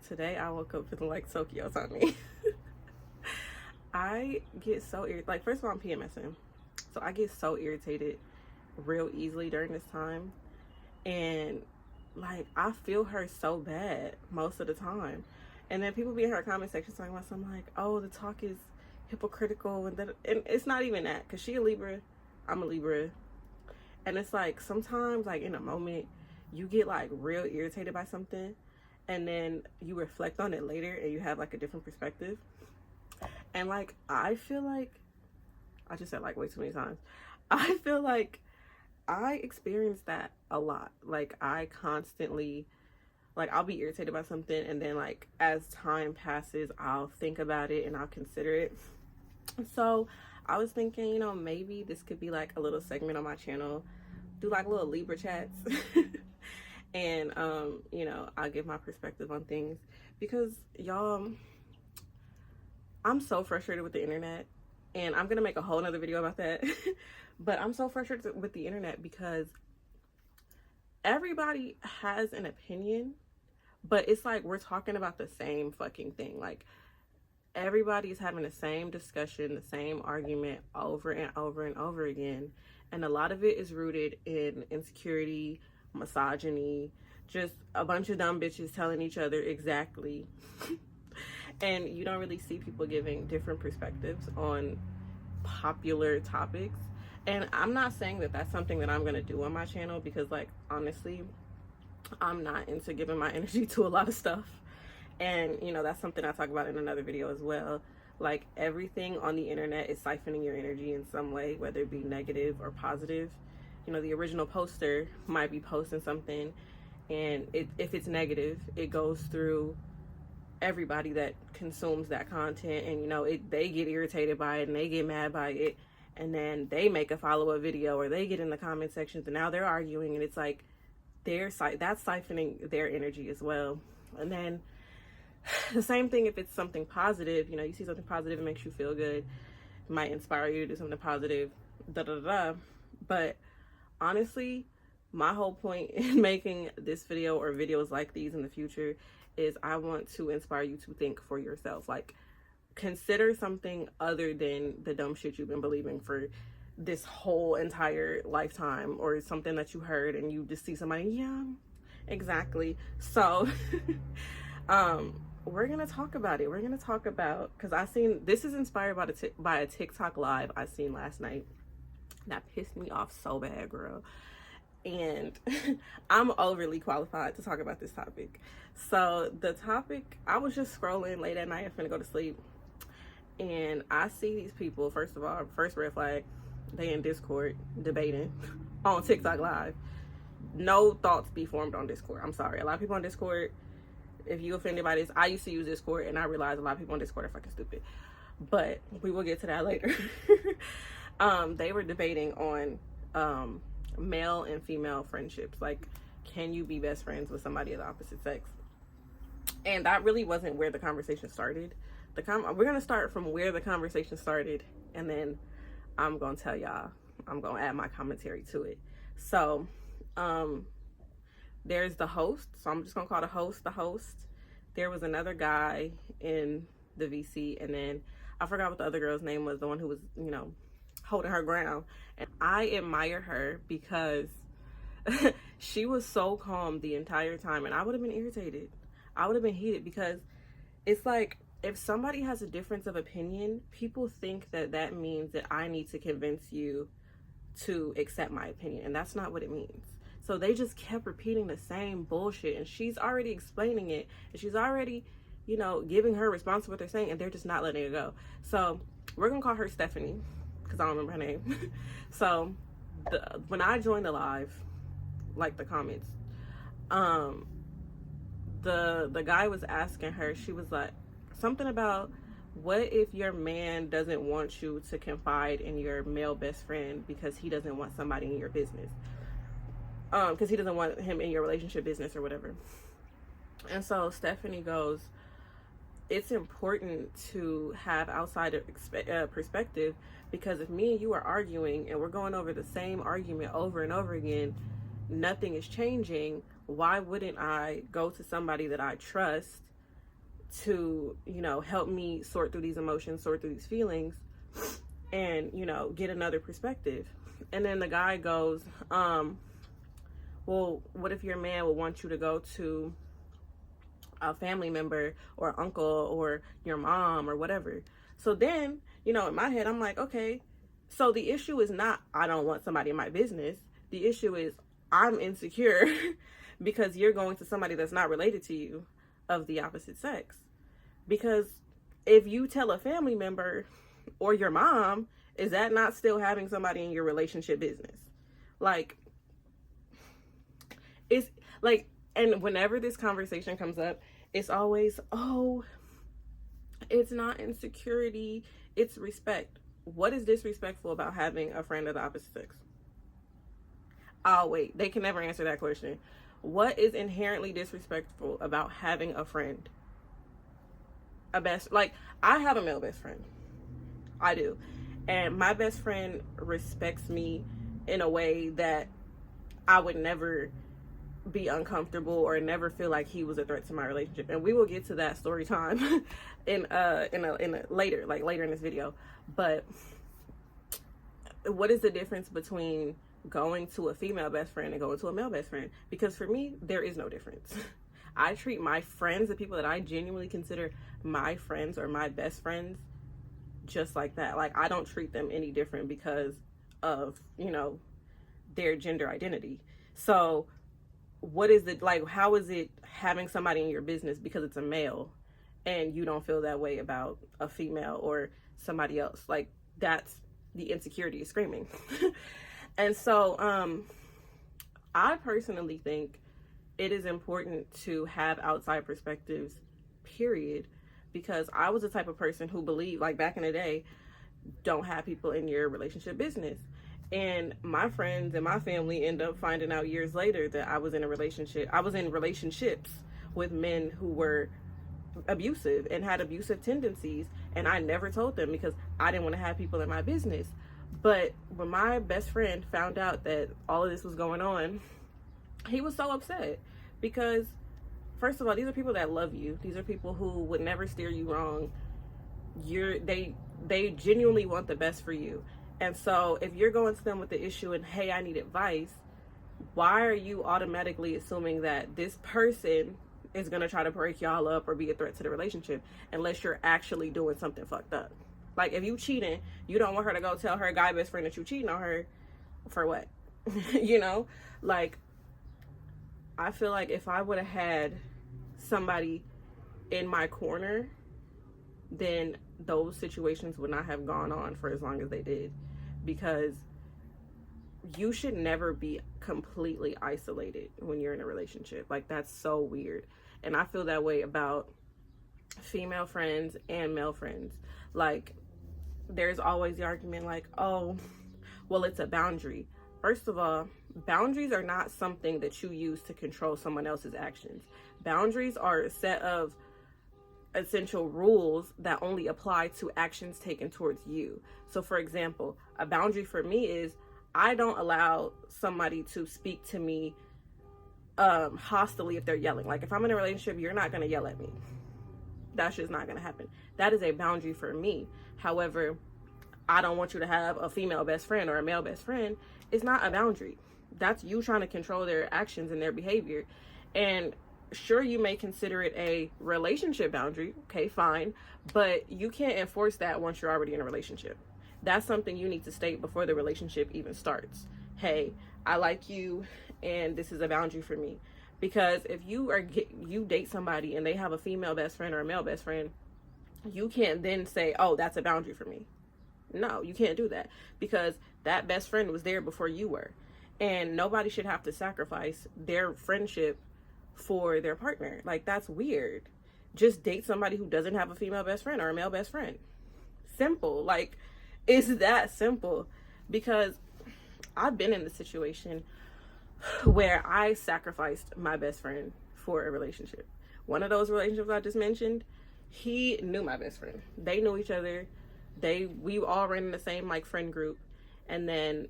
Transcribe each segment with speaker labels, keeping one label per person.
Speaker 1: Today I woke up feeling like Tokyo on me. I get so irritated. Like, first of all, I'm PMSing. So I get so irritated real easily during this time. And, like, I feel her so bad most of the time. And then people be in her comment section talking about something like, oh, the talk is hypocritical. And it's not even that. Because she a Libra. I'm a Libra. And it's like, sometimes, like, in a moment, you get, like, real irritated by something. And then you reflect on it later and you have, like, a different perspective. And, like, I feel like, I just said, like, way too many times. I feel like I experience that a lot. Like, I constantly, like, I'll be irritated by something. And then, like, as time passes, I'll think about it and I'll consider it. So I was thinking, you know, maybe this could be, like, a little segment on my channel. Do, like, little Libra chats. And, you know, I'll give my perspective on things. Because, y'all, I'm so frustrated with the internet. And I'm going to make a whole nother video about that. But I'm so frustrated with the internet because everybody has an opinion. But it's like we're talking about the same fucking thing. Like, everybody's having the same discussion, the same argument over and over and over again. And a lot of it is rooted in insecurity, misogyny, just a bunch of dumb bitches telling each other exactly. And you don't really see people giving different perspectives on popular topics. And I'm not saying that that's something that I'm going to do on my channel because, like, honestly, I'm not into giving my energy to a lot of stuff. And, you know, that's something I talk about in another video as well. Like, everything on the internet is siphoning your energy in some way, whether it be negative or positive. You know, the original poster might be posting something, and if it's negative, it goes through everybody that consumes that content, and, you know, they get irritated by it and they get mad by it, and then they make a follow-up video or they get in the comment sections and now they're arguing, and it's like that's siphoning their energy as well. And then the same thing if it's something positive. You know, you see something positive, it makes you feel good, it might inspire you to do something positive, but honestly, my whole point in making this video or videos like these in the future is I want to inspire you to think for yourself. Like, consider something other than the dumb shit you've been believing for this whole entire lifetime, or something that you heard and you just see somebody, yeah, exactly. So we're gonna talk about it. We're gonna talk about, because I seen, this is inspired by a TikTok live I seen last night that pissed me off so bad, girl. And I'm overly qualified to talk about this topic. So the topic, I was just scrolling late at night, I'm finna go to sleep, and I see these people. First of all, first red flag, they in Discord debating on TikTok live. No thoughts be formed on Discord. I'm sorry, a lot of people on Discord, if you offended by this, I used to use Discord and I realized a lot of people on Discord are fucking stupid, but we will get to that later. They were debating on male and female friendships. Like, can you be best friends with somebody of the opposite sex? And that really wasn't where the conversation started. We're gonna start from where the conversation started, and then I'm gonna tell y'all, I'm gonna add my commentary to it. So there's the host, so I'm just gonna call the host. There was another guy in the VC, and then I forgot what the other girl's name was, the one who was, you know, holding her ground. And I admire her because she was so calm the entire time, and I would have been irritated. I would have been heated, because it's like, if somebody has a difference of opinion, people think that that means that I need to convince you to accept my opinion, and that's not what it means. So they just kept repeating the same bullshit, and she's already explaining it, and she's already, you know, giving her response to what they're saying, and they're just not letting it go. So we're gonna call her Stephanie, because I don't remember her name. So when I joined the live, like, the comments, the guy was asking her, she was like, something about, what if your man doesn't want you to confide in your male best friend because he doesn't want somebody in your business, because he doesn't want him in your relationship business or whatever. And so Stephanie goes, it's important to have outside perspective, because if me and you are arguing and we're going over the same argument over and over again, nothing is changing. Why wouldn't I go to somebody that I trust to, you know, help me sort through these emotions, sort through these feelings, and, you know, get another perspective. And then the guy goes, well, what if your man would want you to go to a family member or uncle or your mom or whatever? So then, you know, in my head, I'm like, okay, so the issue is not I don't want somebody in my business. The issue is I'm insecure because you're going to somebody that's not related to you of the opposite sex. Because if you tell a family member or your mom, is that not still having somebody in your relationship business? Like, it's like, and whenever this conversation comes up, it's always, oh, it's not insecurity, it's respect. What is disrespectful about having a friend of the opposite sex? Oh, wait, they can never answer that question. What is inherently disrespectful about having a friend? Like, I have a male best friend. I do. And my best friend respects me in a way that I would never be uncomfortable or never feel like he was a threat to my relationship. And we will get to that story time in a later in this video. But what is the difference between going to a female best friend and going to a male best friend? Because for me, there is no difference. I treat my friends, the people that I genuinely consider my friends or my best friends, just like that. Like, I don't treat them any different because of, you know, their gender identity. So what is it like? How is it having somebody in your business because it's a male and you don't feel that way about a female or somebody else? Like, that's the insecurity is screaming. And so I personally think it is important to have outside perspectives, period, because I was the type of person who believed, like back in the day, don't have people in your relationship business. And my friends and my family end up finding out years later that I was in relationships with men who were abusive and had abusive tendencies, and I never told them because I didn't want to have people in my business. But when my best friend found out that all of this was going on, he was so upset because, first of all, these are people that love you. These are people who would never steer you wrong. They genuinely want the best for you. And so if you're going to them with the issue and, hey, I need advice, why are you automatically assuming that this person is going to try to break y'all up or be a threat to the relationship unless you're actually doing something fucked up? Like, if you cheating, you don't want her to go tell her guy best friend that you cheating on her for what? You know? Like, I feel like if I would have had somebody in my corner, then those situations would not have gone on for as long as they did. Because you should never be completely isolated when you're in a relationship. Like, that's so weird. And I feel that way about female friends and male friends. Like, there's always the argument like, oh, well, it's a boundary. First of all, boundaries are not something that you use to control someone else's actions. Boundaries are a set of essential rules that only apply to actions taken towards you. So, for example, a boundary for me is I don't allow somebody to speak to me hostilely if they're yelling. Like, if I'm in a relationship, you're not going to yell at me. That's just not going to happen. That is a boundary for me. However, I don't want you to have a female best friend or a male best friend. It's not a boundary. That's you trying to control their actions and their behavior. And sure, you may consider it a relationship boundary. Okay, fine. But you can't enforce that once you're already in a relationship. That's something you need to state before the relationship even starts. Hey, I like you and this is a boundary for me. Because if you date somebody and they have a female best friend or a male best friend, you can't then say, oh, that's a boundary for me. No, you can't do that, because that best friend was there before you were. And nobody should have to sacrifice their friendship for their partner. Like, that's weird. Just date somebody who doesn't have a female best friend or a male best friend. Simple. Like, it's that simple. Because I've been in the situation where I sacrificed my best friend for a relationship. One of those relationships I just mentioned, he knew my best friend. They knew each other. We all ran in the same like friend group. And then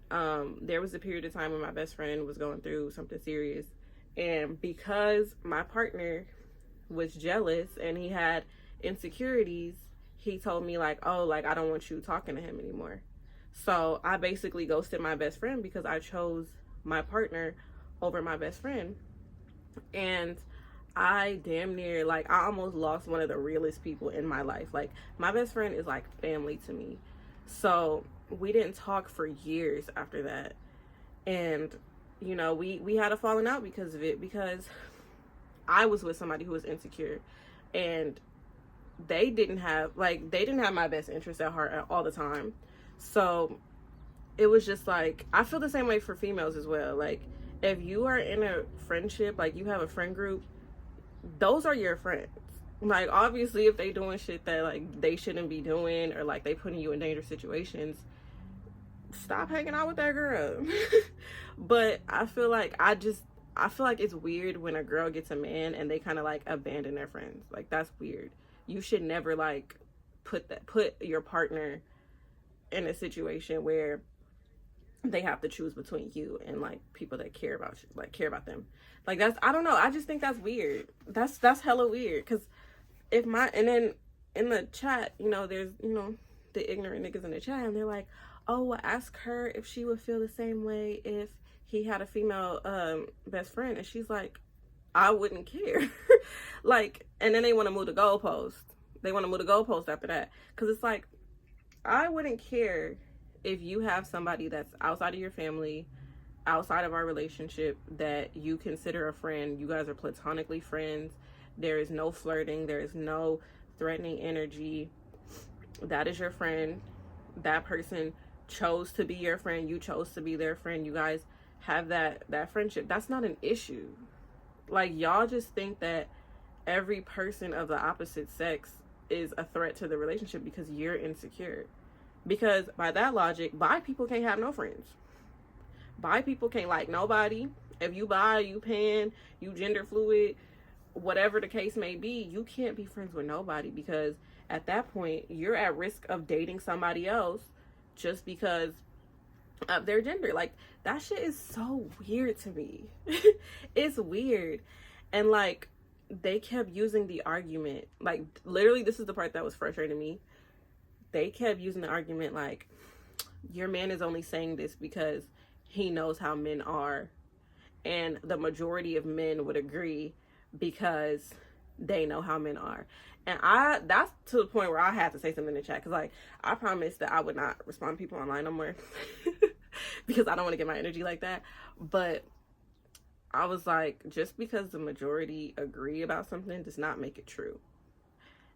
Speaker 1: there was a period of time when my best friend was going through something serious. And because my partner was jealous and he had insecurities, he told me like, oh, like I don't want you talking to him anymore. So I basically ghosted my best friend because I chose my partner over my best friend. And I damn near, like, I almost lost one of the realest people in my life. Like, my best friend is like family to me. So we didn't talk for years after that. And, you know, we had a falling out because of it, because I was with somebody who was insecure, and they didn't have my best interest at heart all the time. So it was just like, I feel the same way for females as well. Like, if you are in a friendship, like you have a friend group, those are your friends. Like, obviously, if they doing shit that like they shouldn't be doing, or like they putting you in dangerous situations, stop hanging out with that girl. But I feel like it's weird when a girl gets a man and they kind of like abandon their friends. Like, that's weird. You should never like put your partner in a situation where they have to choose between you and like people that care about you, like care about them. Like, that's, I don't know, I just think that's weird. That's hella weird. Because and then in the chat, you know, there's, you know, the ignorant niggas in the chat, and they're like, oh, well, ask her if she would feel the same way if he had a female best friend. And she's like, I wouldn't care. Like, and then they want to move the goalpost. They want to move the goalpost after that. Because it's like, I wouldn't care if you have somebody that's outside of your family, outside of our relationship, that you consider a friend. You guys are platonically friends. There is no flirting. There is no threatening energy. That is your friend. That person chose to be your friend. You chose to be their friend. You guys have that friendship. That's not an issue. Like, y'all just think that every person of the opposite sex is a threat to the relationship because you're insecure. Because by that logic, bi people can't have no friends. Bi people can't like nobody. If you bi, you pan, you gender fluid, whatever the case may be, you can't be friends with nobody, because at that point, you're at risk of dating somebody else just because of their gender. Like, that shit is so weird to me. It's weird. And like, they kept using the argument, like, literally, this is the part that was frustrating me. They kept using the argument like, your man is only saying this because he knows how men are, and the majority of men would agree because they know how men are. And that's to the point where I had to say something in the chat, because like, I promised that I would not respond to people online no more because I don't want to get my energy like that. But I was like, just because the majority agree about something does not make it true.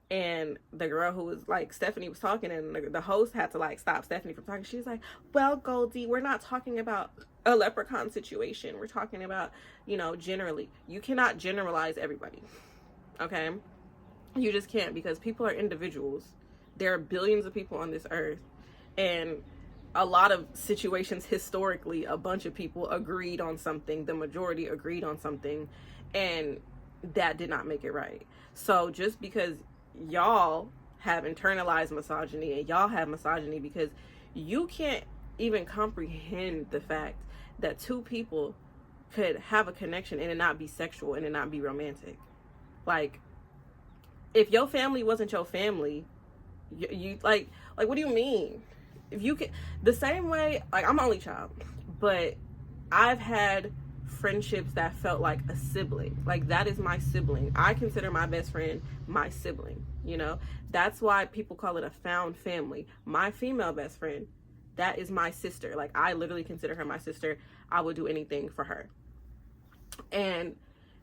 Speaker 1: And the girl who was like, Stephanie was talking, and the host had to like stop Stephanie from talking. She was like, well, Goldie, we're not talking about a leprechaun situation. We're talking about, you know, generally. You cannot generalize everybody. Okay? You just can't, because people are individuals. There are billions of people on this earth. And a lot of situations historically, a bunch of people agreed on something. The majority agreed on something. And that did not make it right. So just because y'all have internalized misogyny, and y'all have misogyny because you can't even comprehend the fact that two people could have a connection and it not be sexual and it not be romantic. Like, if your family wasn't your family, you like what do you mean? If you could, the same way, like, I'm an only child, but I've had friendships that felt like a sibling. Like, that is my sibling. I consider my best friend my sibling, you know? That's why people call it a found family. My female best friend, that is my sister. Like, I literally consider her my sister. I would do anything for her. And,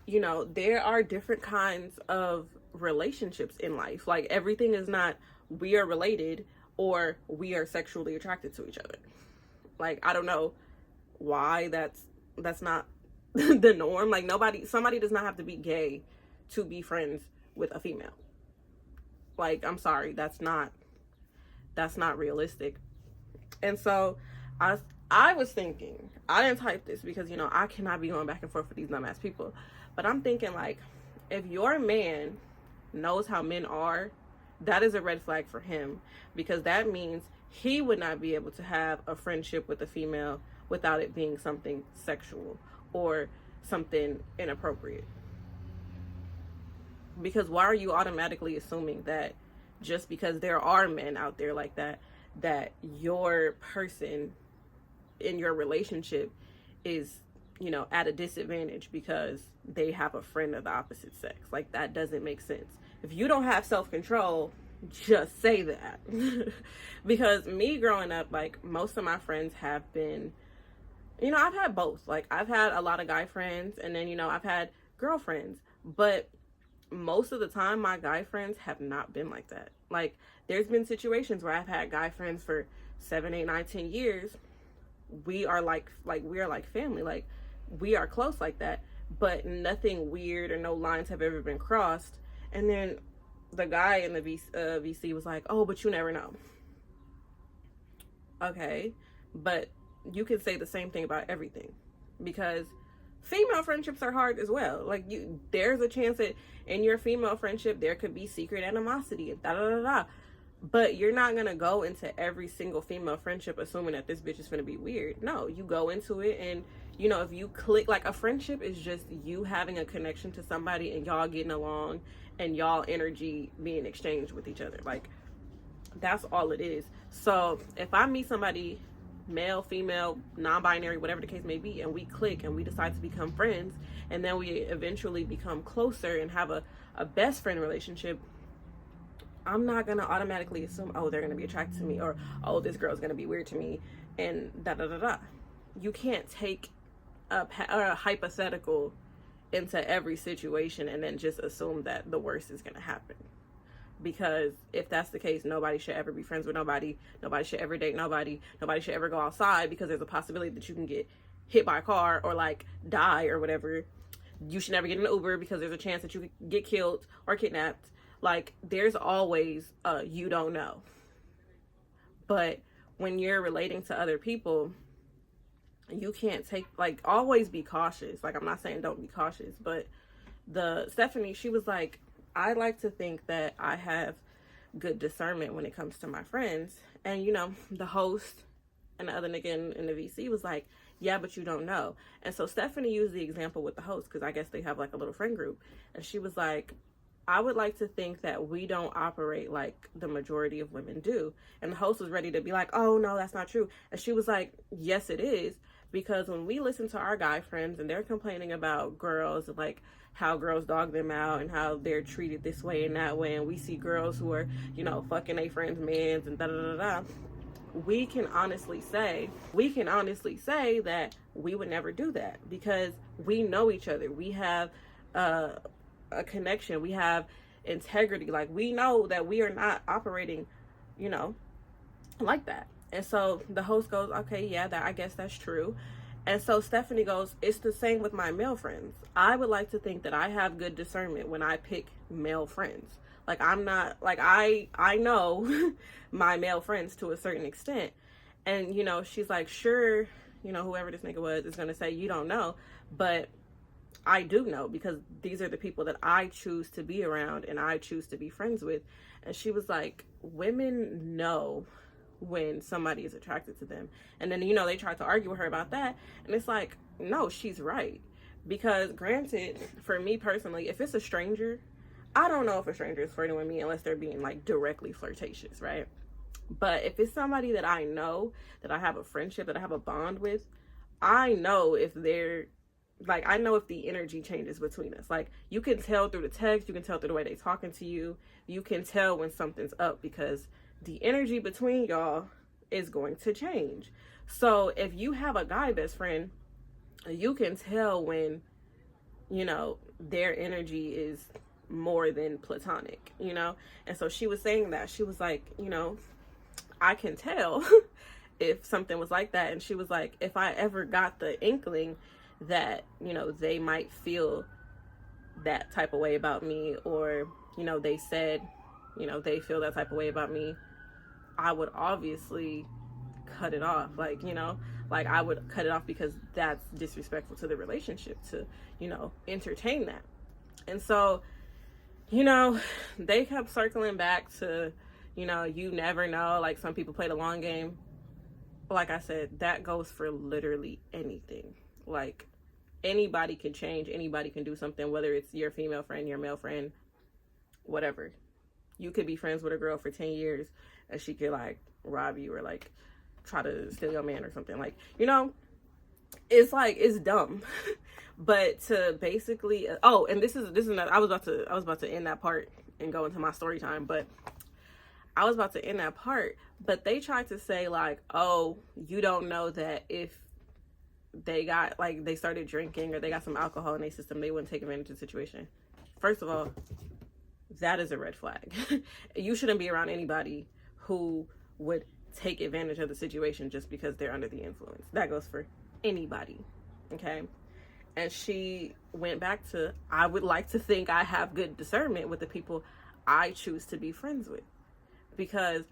Speaker 1: you know, there are different kinds of relationships in life. Like, everything is not we are related or we are sexually attracted to each other. Like, I don't know why that's not the norm. Like, somebody does not have to be gay to be friends with a female. Like, I'm sorry, that's not realistic. And so I was thinking, I didn't type this because, you know, I cannot be going back and forth with these dumbass people, but I'm thinking, like, if your man knows how men are, that is a red flag for him, because that means he would not be able to have a friendship with a female without it being something sexual or something inappropriate. Because why are you automatically assuming that just because there are men out there like that, that your person in your relationship is, you know, at a disadvantage because they have a friend of the opposite sex? Like, that doesn't make sense. If you don't have self-control, just say that. Because me growing up, like, most of my friends have been, you know, I've had both. Like, I've had a lot of guy friends, and then, you know, I've had girlfriends. But most of the time, my guy friends have not been like that. Like, there's been situations where I've had guy friends for 7, 8, 9, 10 years. We are like family. Like, we are close like that. But nothing weird or no lines have ever been crossed. And then the guy in the VC was like, oh, but you never know. Okay, but you can say the same thing about everything, because female friendships are hard as well. Like, there's a chance that in your female friendship there could be secret animosity and da da da da. But you're not gonna go into every single female friendship assuming that this bitch is gonna be weird. No, you go into it, and you know, if you click, like, a friendship is just you having a connection to somebody and y'all getting along and y'all energy being exchanged with each other. Like, that's all it is. So if I meet somebody, male, female, non-binary, whatever the case may be, and we click and we decide to become friends, and then we eventually become closer and have a best friend relationship, I'm not going to automatically assume, oh, they're going to be attracted to me, or, oh, this girl's going to be weird to me, and da da da da. You can't take a hypothetical into every situation and then just assume that the worst is going to happen. Because if that's the case, nobody should ever be friends with nobody. Nobody should ever date nobody. Nobody should ever go outside, because there's a possibility that you can get hit by a car or, like, die or whatever. You should never get an Uber because there's a chance that you could get killed or kidnapped. Like, there's always you don't know. But when you're relating to other people, you can't take, like, always be cautious. Like, I'm not saying don't be cautious, but Stephanie, she was like, I like to think that I have good discernment when it comes to my friends. And, you know, the host and the other nigga in the VC was like, yeah, but you don't know. And so Stephanie used the example with the host, because I guess they have, like, a little friend group. And she was like, I would like to think that we don't operate like the majority of women do. And the host was ready to be like, oh, no, that's not true. And she was like, yes, it is. Because when we listen to our guy friends and they're complaining about girls and, like, how girls dog them out and how they're treated this way and that way, and we see girls who are, you know, fucking their friends' mans and da da da da, we can honestly say that we would never do that, because we know each other. We have a connection. We have integrity. Like, we know that we are not operating, you know, like that. And so the host goes, okay, yeah, I guess that's true. And so Stephanie goes, it's the same with my male friends. I would like to think that I have good discernment when I pick male friends. Like, I'm not, like, I know my male friends to a certain extent. And, you know, she's like, sure, you know, whoever this nigga was is going to say, you don't know. But I do know, because these are the people that I choose to be around and I choose to be friends with. And she was like, women know when somebody is attracted to them. And then, you know, they tried to argue with her about that, and it's like, no, she's right. Because granted, for me personally, if it's a stranger, I don't know if a stranger is flirting with me unless they're being, like, directly flirtatious, right? But if it's somebody that I know, that I have a friendship, that I have a bond with, I know if they're, like, I know if the energy changes between us. Like, you can tell through the text, you can tell through the way they're talking to you, you can tell when something's up, because the energy between y'all is going to change. So if you have a guy best friend, you can tell when, you know, their energy is more than platonic, you know? And so she was saying that. She was like, you know, I can tell if something was like that. And she was like, if I ever got the inkling that, you know, they might feel that type of way about me, or, you know, they said, you know, they feel that type of way about me, I would obviously cut it off. Like, you know, like, I would cut it off, because that's disrespectful to the relationship to, you know, entertain that. And so, you know, they kept circling back to, you know, you never know. Like, some people play the long game. Like I said, that goes for literally anything. Like, anybody can change, anybody can do something, whether it's your female friend, your male friend, whatever. You could be friends with a girl for 10 years and she could like rob you or like try to steal your man or something. Like, you know, it's like, it's dumb. But to basically, oh, and this is not, I was about to end that part and go into my story time, but I was about to end that part, but they tried to say like, oh, you don't know that if they got, like, they started drinking or they got some alcohol in their system, they wouldn't take advantage of the situation. First of all, that is a red flag. You shouldn't be around anybody who would take advantage of the situation just because they're under the influence. That goes for anybody. Okay. And she went back to, I would like to think I have good discernment with the people I choose to be friends with, because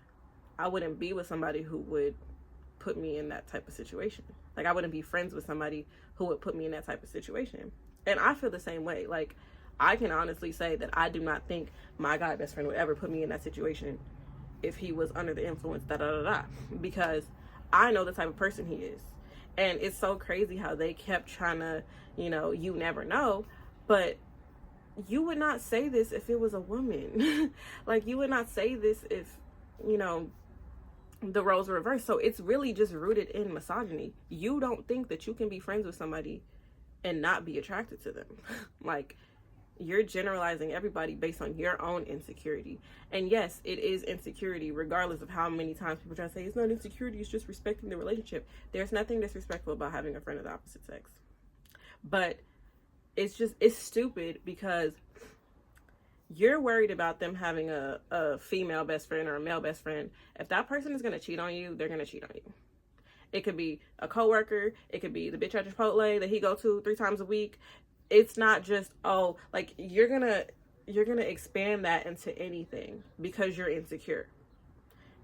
Speaker 1: I wouldn't be with somebody who would put me in that type of situation. Like, I wouldn't be friends with somebody who would put me in that type of situation. And I feel the same way. Like, I can honestly say that I do not think my guy best friend would ever put me in that situation if he was under the influence, because I know the type of person he is. And it's so crazy how they kept trying to, you know, you never know, but you would not say this if it was a woman. Like, you would not say this if, you know, the roles were reversed. So it's really just rooted in misogyny. You don't think that you can be friends with somebody and not be attracted to them. Like, you're generalizing everybody based on your own insecurity. And yes, it is insecurity, regardless of how many times people try to say it's not insecurity, it's just respecting the relationship. There's nothing disrespectful about having a friend of the opposite sex. But it's stupid, because you're worried about them having a female best friend or a male best friend. If that person is going to cheat on you, they're going to cheat on you. It could be a coworker. It could be the bitch at Chipotle that he go to 3 times a week. It's not just, oh, like, you're gonna expand that into anything because you're insecure.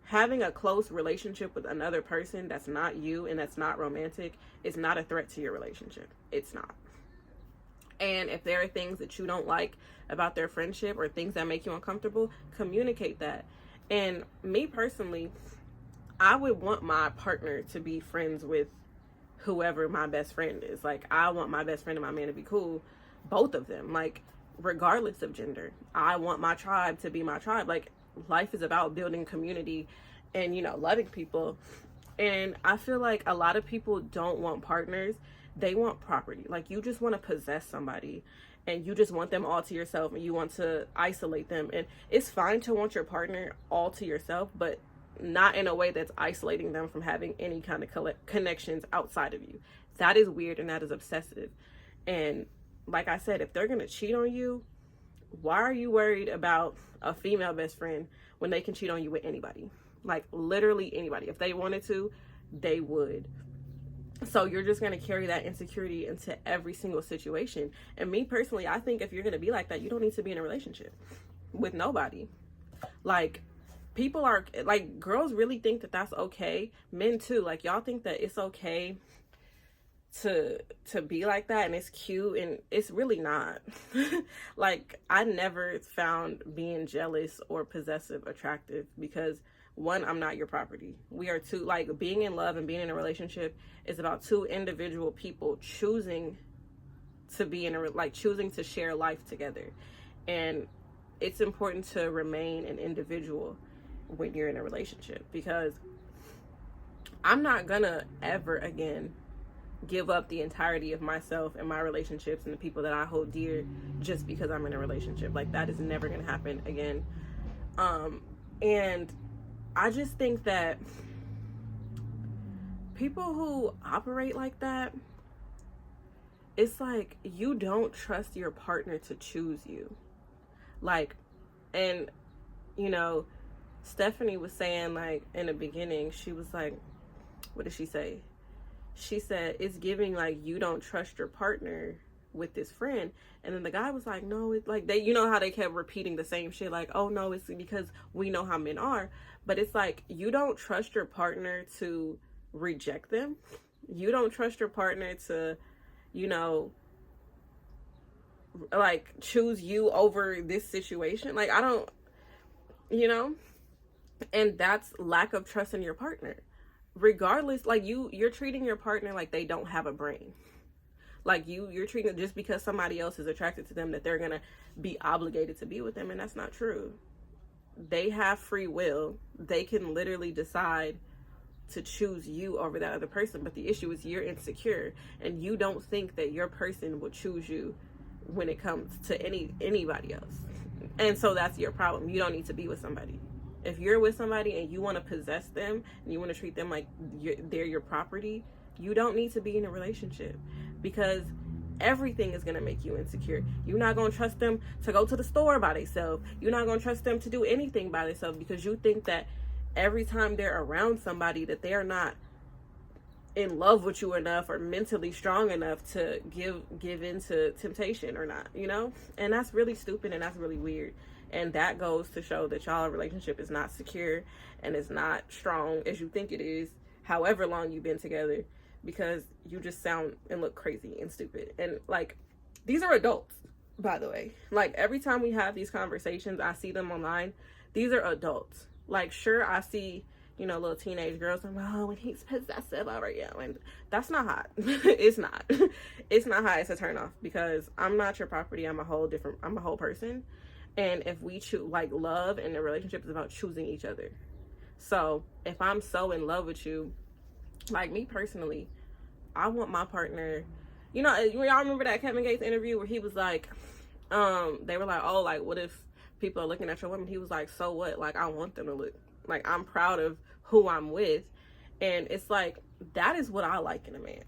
Speaker 1: Having a close relationship with another person that's not you and that's not romantic is not a threat to your relationship. It's not. And if there are things that you don't like about their friendship or things that make you uncomfortable, communicate that. And me personally, I would want my partner to be friends with whoever my best friend is. Like, I want my best friend and my man to be cool, both of them, like, regardless of gender. I want my tribe to be my tribe. Like, life is about building community and, you know, loving people. And I feel like a lot of people don't want partners. They want property. Like, you just want to possess somebody and you just want them all to yourself and you want to isolate them. And it's fine to want your partner all to yourself, but not in a way that's isolating them from having any kind of connections outside of you. That is weird and that is obsessive. And like I said, if they're going to cheat on you, why are you worried about a female best friend when they can cheat on you with anybody? Like, literally anybody. If they wanted to, they would. So you're just going to carry that insecurity into every single situation. And me personally, I think if you're going to be like that, you don't need to be in a relationship with nobody. Like, people are, like, girls really think that that's okay. Men too. Like, y'all think that it's okay to be like that and it's cute, and it's really not. Like, I never found being jealous or possessive attractive, because one, I'm not your property. We are two, like, being in love and being in a relationship is about two individual people choosing to be in a, like, choosing to share life together. And it's important to remain an individual when you're in a relationship, because I'm not gonna ever again give up the entirety of myself and my relationships and the people that I hold dear just because I'm in a relationship. Like, that is never gonna happen again. And I just think that people who operate like that, it's like, you don't trust your partner to choose you. Like, and you know, Stephanie was saying, like, in the beginning, she was like, what did she say? She said, it's giving, like, you don't trust your partner with this friend. And then the guy was like, no, it's like, they, you know how they kept repeating the same shit, like, oh no, it's because we know how men are. But it's like, you don't trust your partner to reject them. You don't trust your partner to, you know, like, choose you over this situation. Like, I don't, you know, and that's lack of trust in your partner. Regardless, like, you're treating your partner like they don't have a brain. Like you're treating, just because somebody else is attracted to them, that they're gonna be obligated to be with them, and that's not true. They have free will. They can literally decide to choose you over that other person. But the issue is you're insecure and you don't think that your person will choose you when it comes to anybody else. And so that's your problem. You don't need to be with somebody. If you're with somebody and you want to possess them and you want to treat them like they're your property, you don't need to be in a relationship, because everything is going to make you insecure. You're not going to trust them to go to the store by themselves. You're not going to trust them to do anything by themselves, because you think that every time they're around somebody that they're not in love with you enough or mentally strong enough to give into temptation or not, you know? And that's really stupid and that's really weird. And that goes to show that y'all relationship is not secure and is not strong as you think it is, however long you've been together, because you just sound and look crazy and stupid. And like, these are adults, by the way. Like, every time we have these conversations, I see them online. These are adults. Like, sure, I see, you know, little teenage girls, and oh, when he's possessive over you, and that's not hot. It's not. It's not hot. It's a turn off, because I'm not your property. I'm a whole person. And if we choose, like, love and the relationship is about choosing each other. So if I'm so in love with you, like me personally, I want my partner, you know, y'all remember that Kevin Gates interview where he was like, they were like, oh, like, what if people are looking at your woman? He was like, so what? Like, I want them to look, like, I'm proud of who I'm with. And it's like, that is what I like in a man.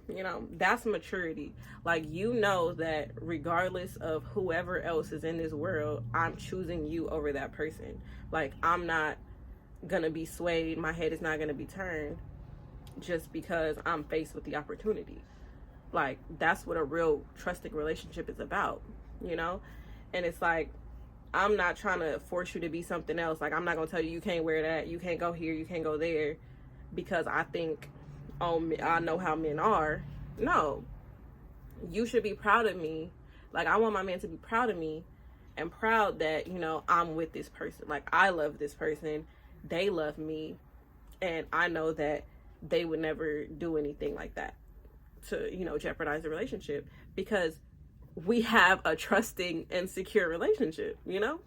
Speaker 1: You know, that's maturity. Like, you know that regardless of whoever else is in this world, I'm choosing you over that person. Like, I'm not gonna be swayed. My head is not gonna be turned just because I'm faced with the opportunity. Like, that's what a real trusting relationship is about, you know? And it's like, I'm not trying to force you to be something else. Like, I'm not gonna tell you, you can't wear that, you can't go here, you can't go there, because I think, oh, I know how men are. No, you should be proud of me. Like, I want my man to be proud of me and proud that, you know, I'm with this person. Like, I love this person, they love me, and I know that they would never do anything like that to, you know, jeopardize the relationship, because we have a trusting and secure relationship, you know?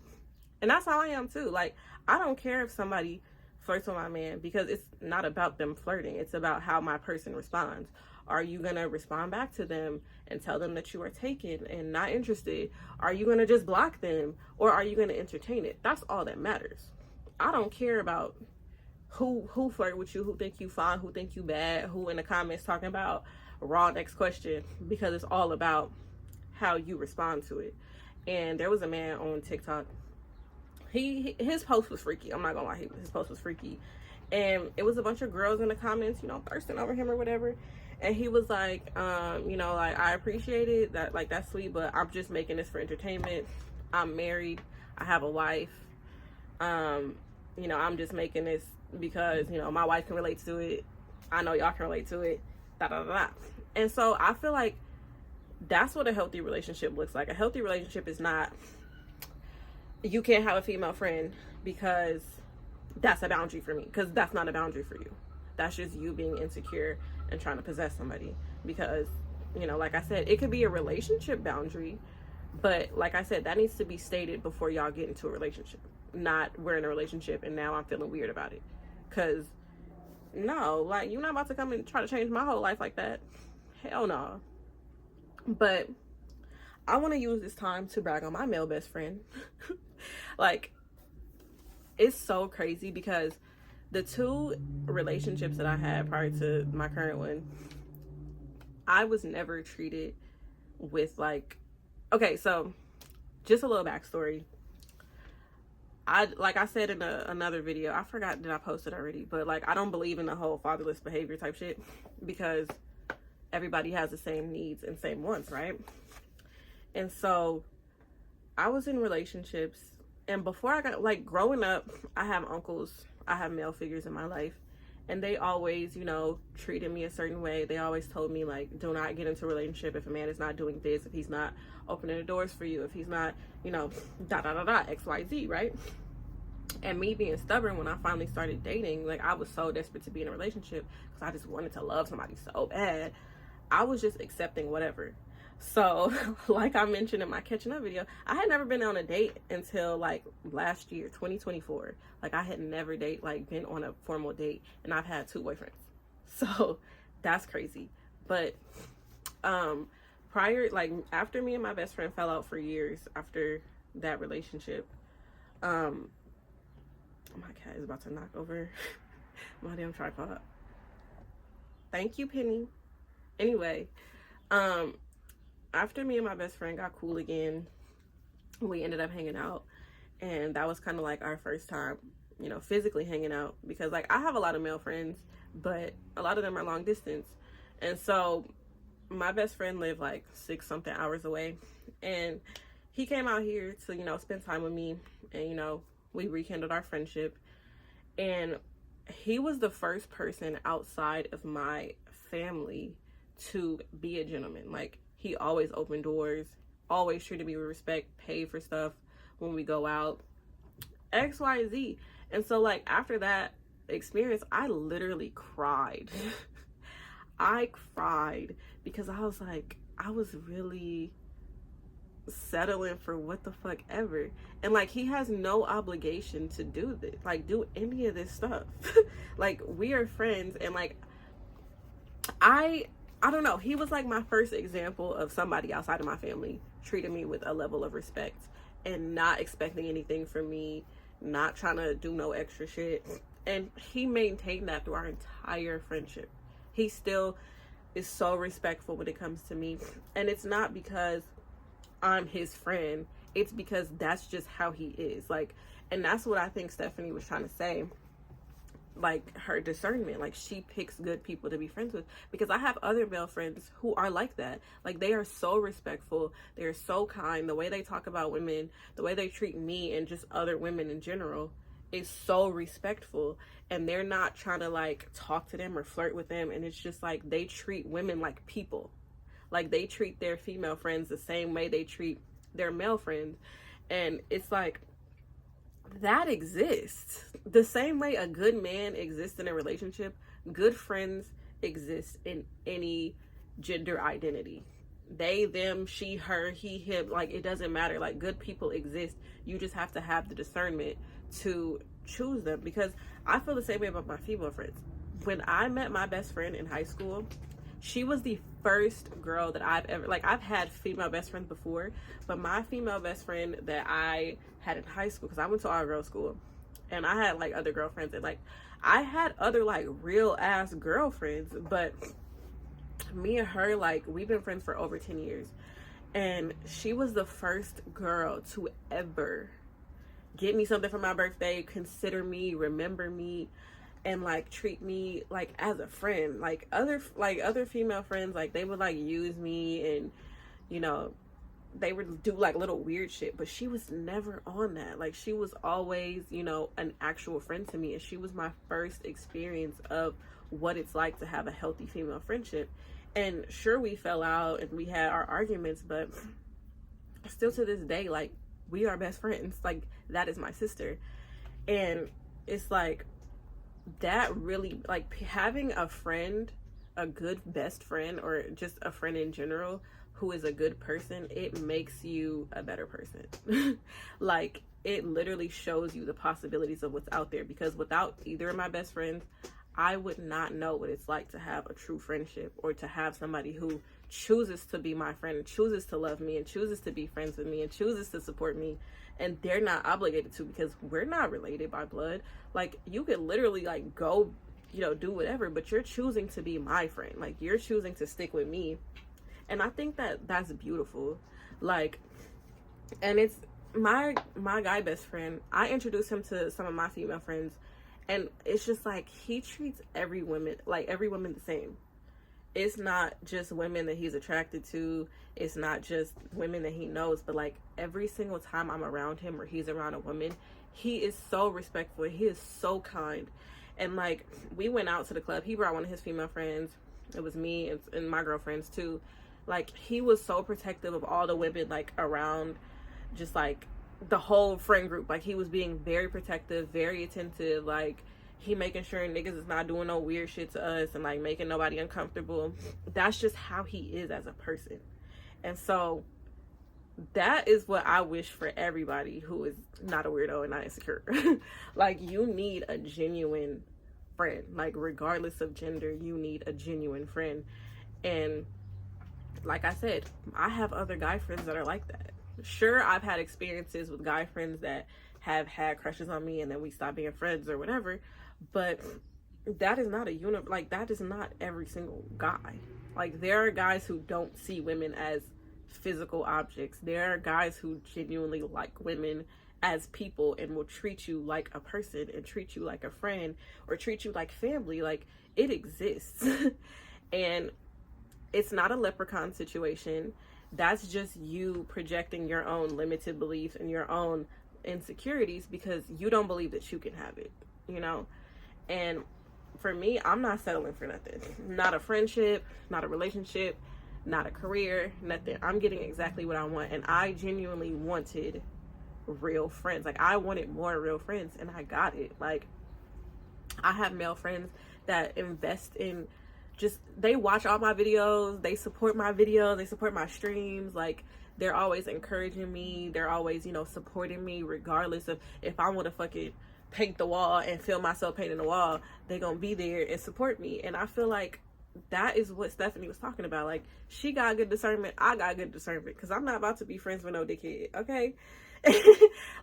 Speaker 1: And that's how I am too. Like, I don't care if somebody flirts with my man, because it's not about them flirting. It's about how my person responds. Are you gonna respond back to them and tell them that you are taken and not interested? Are you gonna just block them, or are you gonna entertain it? That's all that matters. I don't care about who flirt with you, who think you fine, who think you bad, who in the comments talking about raw next question, because it's all about how you respond to it. And there was a man on TikTok, his post was freaky. I'm not gonna lie, his post was freaky, and it was a bunch of girls in the comments, you know, thirsting over him or whatever. And he was like, you know, like, I appreciate it, that, like, that's sweet, but I'm just making this for entertainment. I'm married, I have a wife, you know, I'm just making this because, you know, my wife can relate to it, I know y'all can relate to it, da da da da. And so I feel like that's what a healthy relationship looks like. A healthy relationship is not, you can't have a female friend because that's a boundary for me, because that's not a boundary for you. That's just you being insecure and trying to possess somebody. Because, you know, like I said, it could be a relationship boundary, but like I said, that needs to be stated before y'all get into a relationship. Not, we're in a relationship and now I'm feeling weird about it. Because no, like, you're not about to come and try to change my whole life like that. Hell no. But I want to use this time to brag on my male best friend. Like, it's so crazy, because the two relationships that I had prior to my current one, I was never treated with, like, okay, so just a little backstory. Like I said in another video, I forgot that I posted already, but, like, I don't believe in the whole fatherless behavior type shit, because everybody has the same needs and same wants, right? And so I was in relationships, and before I got, like, growing up, I have uncles, I have male figures in my life, and they always, you know, treated me a certain way. They always told me, like, do not get into a relationship if a man is not doing this, if he's not opening the doors for you, if he's not, you know, da da da da, XYZ, right? And me being stubborn, when I finally started dating, like, I was so desperate to be in a relationship because I just wanted to love somebody so bad. I was just accepting whatever. So like I mentioned in my catching up video, I had never been on a date until like last year, 2024. Like I had never been on a formal date, and I've had 2 boyfriends. So that's crazy. But prior, like after me and my best friend fell out for years after that relationship, my cat is about to knock over my damn tripod. Thank you, Penny. Anyway, after me and my best friend got cool again, we ended up hanging out, and that was kind of like our first time, you know, physically hanging out, because like I have a lot of male friends, but a lot of them are long distance. And so my best friend lived like 6 something hours away, and he came out here to, you know, spend time with me, and, you know, we rekindled our friendship. And he was the first person outside of my family to be a gentleman. Like, he always opened doors, always treated me with respect, paid for stuff when we go out, X, Y, Z. And so, like, after that experience, I literally cried. I cried because I was like, I was really settling for what the fuck ever. And like, he has no obligation to do this, like do any of this stuff. Like, we are friends, and like I don't know, he was like my first example of somebody outside of my family treating me with a level of respect and not expecting anything from me, not trying to do no extra shit. And he maintained that through our entire friendship. He still is so respectful when it comes to me, and it's not because I'm his friend, it's because that's just how he is. Like, and that's what I think Stephanie was trying to say, like her discernment. Like, she picks good people to be friends with, because I have other male friends who are like that. Like, they are so respectful, they're so kind, the way they talk about women, the way they treat me and just other women in general is so respectful, and they're not trying to like talk to them or flirt with them. And it's just like, they treat women like people. Like, they treat their female friends the same way they treat their male friends. And it's like, that exists. The same way a good man exists in a relationship, good friends exist in any gender identity. They, them, she, her, he, him, like, it doesn't matter. Like, good people exist. You just have to have the discernment to choose them. Because I feel the same way about my female friends. When I met my best friend in high school, she was the first girl that I've ever, like, I've had female best friends before, but my female best friend that I had in high school, because I went to all girls school, and I had like other girlfriends, and like I had other like real ass girlfriends, but me and her, like, we've been friends for over 10 years, and she was the first girl to ever get me something for my birthday, consider me, remember me, and like treat me like as a friend. Like other female friends, like, they would like use me, and, you know, they would do like little weird shit, but she was never on that. Like, she was always, you know, an actual friend to me, and she was my first experience of what it's like to have a healthy female friendship. And sure, we fell out and we had our arguments, but still to this day, like, we are best friends. Like, that is my sister. And it's like, that really, like, having a friend, a good best friend, or just a friend in general who is a good person, it makes you a better person. Like, it literally shows you the possibilities of what's out there, because without either of my best friends, I would not know what it's like to have a true friendship, or to have somebody who chooses to be my friend and chooses to love me and chooses to be friends with me and chooses to support me, and they're not obligated to, because we're not related by blood. Like, you could literally like go, you know, do whatever, but you're choosing to be my friend. Like, you're choosing to stick with me. And I think that that's beautiful. Like, and it's my guy best friend, I introduced him to some of my female friends, and it's just like, he treats every woman the same. It's not just women that he's attracted to, it's not just women that he knows, but like, every single time I'm around him or he's around a woman, he is so respectful, he is so kind. And like, we went out to the club, he brought one of his female friends, it was me and my girlfriends too. Like, he was so protective of all the women, like, around, just like the whole friend group. Like, he was being very protective, very attentive. Like, he making sure niggas is not doing no weird shit to us and like making nobody uncomfortable. That's just how he is as a person. And so that is what I wish for everybody who is not a weirdo and not insecure. Like, you need a genuine friend. Like, regardless of gender, you need a genuine friend. And like I said, I have other guy friends that are like that. Sure, I've had experiences with guy friends that have had crushes on me and then we stop being friends or whatever, but that is not that is not every single guy. Like, there are guys who don't see women as physical objects. There are guys who genuinely like women as people and will treat you like a person and treat you like a friend or treat you like family. Like, it exists. And it's not a leprechaun situation. That's just you projecting your own limited beliefs and your own insecurities because you don't believe that you can have it, you know? And for me, I'm not settling for nothing. Not a friendship, not a relationship, not a career, nothing. I'm getting exactly what I want. And I genuinely wanted real friends. Like, I wanted more real friends and I got it. Like, I have male friends that invest in they watch all my videos, they support my videos, they support my streams. Like, they're always encouraging me, they're always, you know, supporting me regardless of if I want to fucking paint the wall and feel myself painting the wall. They're gonna be there and support me. And I feel like that is what Stephanie was talking about. Like, she got good discernment, I got good discernment, because I'm not about to be friends with no dickhead, okay?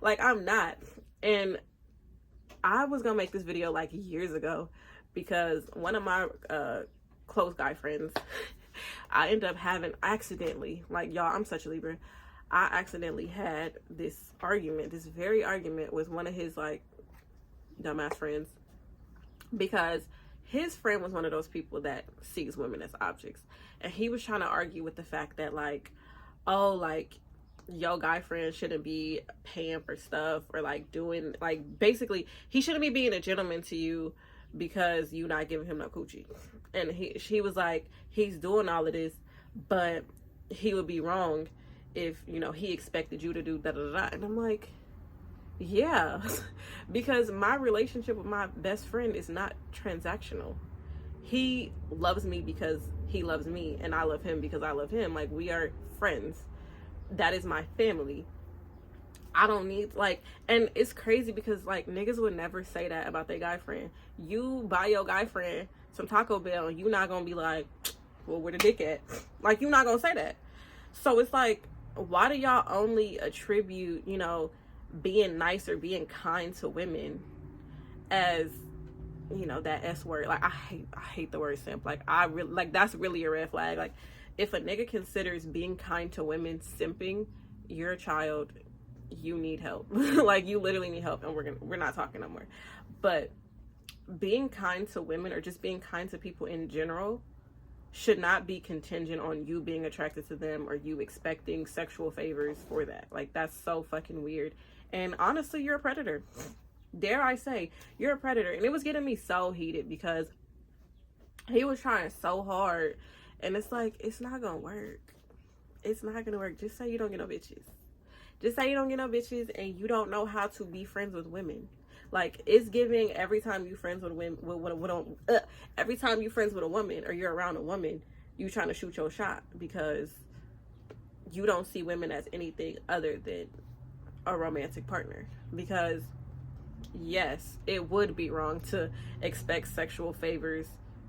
Speaker 1: Like, I'm not. And I was gonna make this video like years ago because one of my close guy friends, I end up having accidentally, like, y'all, I'm such a Libra, I accidentally had this very argument with one of his like dumbass friends, because his friend was one of those people that sees women as objects, and he was trying to argue with the fact that like, oh, like, your guy friend shouldn't be paying for stuff or like doing, like, basically he shouldn't be being a gentleman to you because you not giving him no coochie. And she was like, he's doing all of this, but he would be wrong if, you know, he expected you to do da da da. And I'm like, yeah, because my relationship with my best friend is not transactional. He loves me because he loves me, and I love him because I love him. Like, we are friends. That is my family. I don't need, like, and it's crazy because like niggas would never say that about their guy friend. You buy your guy friend some Taco Bell, you not gonna be like, well, where the dick at? Like, you not gonna say that. So it's like, why do y'all only attribute, you know, being nice or being kind to women as, you know, that S word? Like, I hate the word simp. Like, I really, like, that's really a red flag. Like, if a nigga considers being kind to women simping, you're a child. You need help. Like, you literally need help, and we're not talking no more. But being kind to women or just being kind to people in general should not be contingent on you being attracted to them or you expecting sexual favors for that. Like, that's so fucking weird. And honestly, you're a predator. Dare I say, you're a predator. And it was getting me so heated because he was trying so hard, and it's like, it's not gonna work. It's not gonna work. Just say you don't get no bitches. Just say you don't get no bitches and you don't know how to be friends with women. Like, it's giving every time you friends with women, every time you friends with a woman or you're around a woman, you trying to shoot your shot because you don't see women as anything other than a romantic partner. Because yes, it would be wrong to expect sexual favors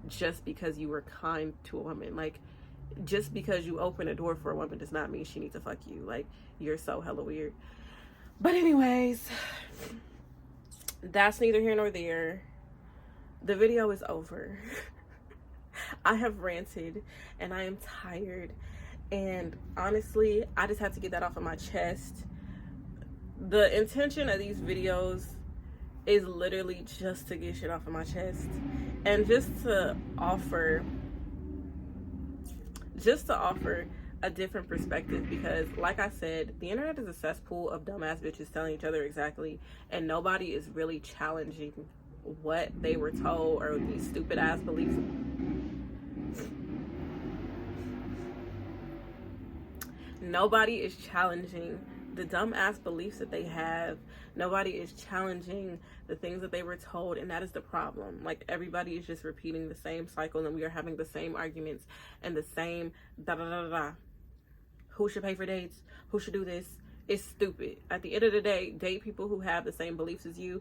Speaker 1: just because you were kind to a woman. Like, just because you open a door for a woman does not mean she needs to fuck you. Like, you're so hella weird. But anyways, that's neither here nor there. The video is over. I have ranted and I am tired, and honestly, I just have to get that off of my chest. The intention of these videos is literally just to get shit off of my chest and just to offer a different perspective, because like I said, the internet is a cesspool of dumbass bitches telling each other exactly, and nobody is really challenging what they were told or these stupid ass beliefs. Nobody is challenging the dumbass beliefs that they have. Nobody is challenging the things that they were told, and that is the problem. Like, everybody is just repeating the same cycle, and we are having the same arguments and the same da da da da. Who should pay for dates? Who should do this? It's stupid. At the end of the day, date people who have the same beliefs as you,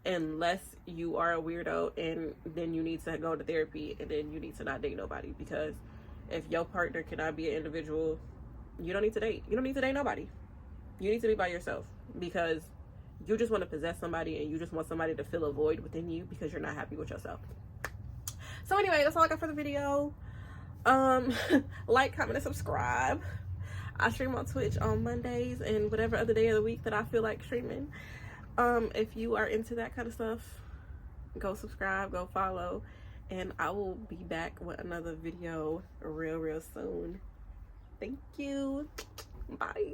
Speaker 1: unless you are a weirdo, and then you need to go to therapy, and then you need to not date nobody. Because if your partner cannot be an individual, you don't need to date. You don't need to date nobody. You need to be by yourself, because you just want to possess somebody, and you just want somebody to fill a void within you because you're not happy with yourself. So anyway, that's all I got for the video. Like, comment, and subscribe. I stream on Twitch on Mondays and whatever other day of the week that I feel like streaming. If you are into that kind of stuff, go subscribe, go follow, and I will be back with another video real soon. Thank you. Bye.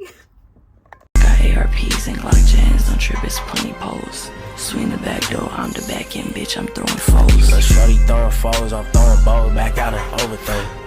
Speaker 2: Got ARPs and Glock jams, don't trip, it's plenty poles. Swing the back door, I'm the back end, bitch, I'm throwing foes. Shorty throwing foes, I'm throwing balls back out of overthrow.